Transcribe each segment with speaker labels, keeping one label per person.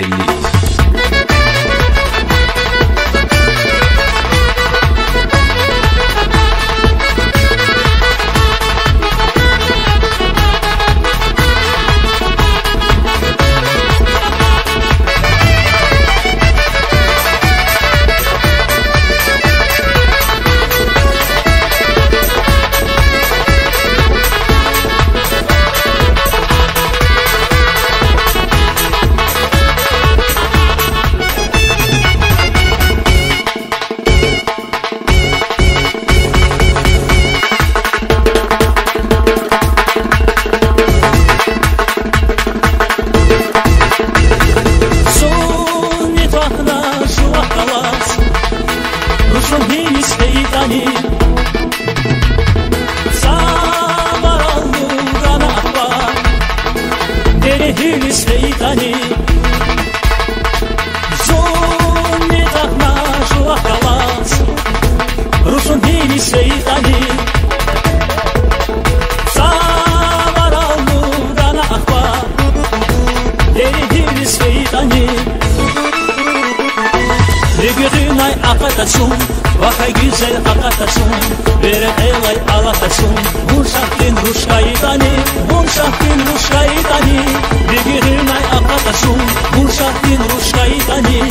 Speaker 1: güzellik.
Speaker 2: Akatasun, vakay güzel akatasun, vere elay alatasun, Muşaktin Ruşkayitani, Muşaktin Ruşkayitani, Bigirnay akatasun, Muşaktin Ruşkayitani,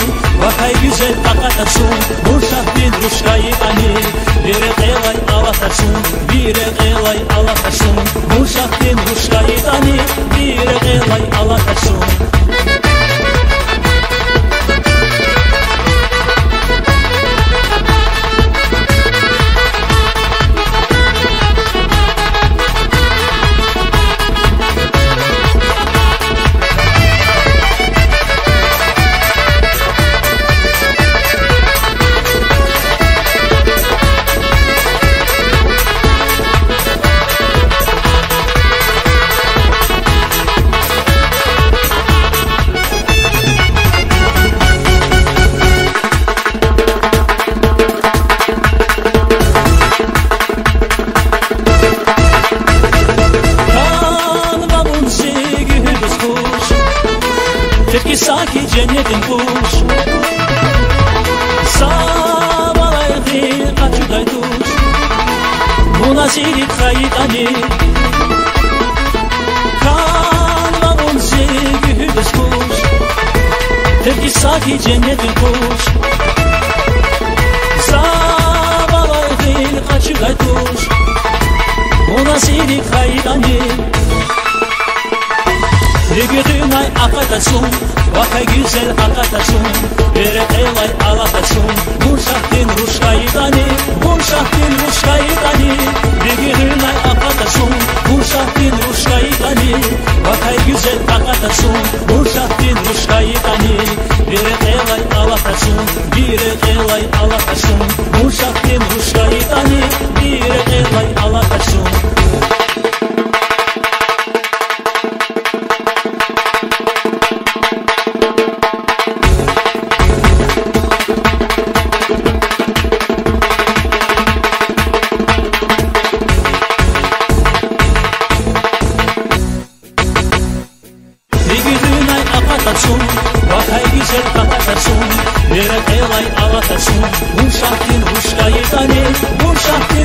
Speaker 2: vakay güzel akatasun, Muşaktin Ruşkayitani, vere elay alatasun, vere elay alatasun, Muşaktin Ruşkayitani, vere elay alatasun. Saki cennetin kuş Savalaydı kaçuday duş Munazirik kayıtani Kanvamın sevgi hübüz kuş Tepki saki cennetin kuş Savalaydı kaçuday duş Munazirik kayıtani Bigirnay akatasun, vakay güzel akatasun, vere elay alatasun, Muşaktin Ruşkayitani, Muşaktin Ruşkayitani, Bigirnay akatasun, Muşaktin Ruşkayitani, vakay güzel akatasun, Muşaktin Ruşkayitani, vere elay alatasun, vere elay alatasun, Muşaktin Ruşkayitani, vere elay alatasun. Vakay güzel akatasun, vere elay alatasun, Muşaktin Ruşkayitani, Muşaktin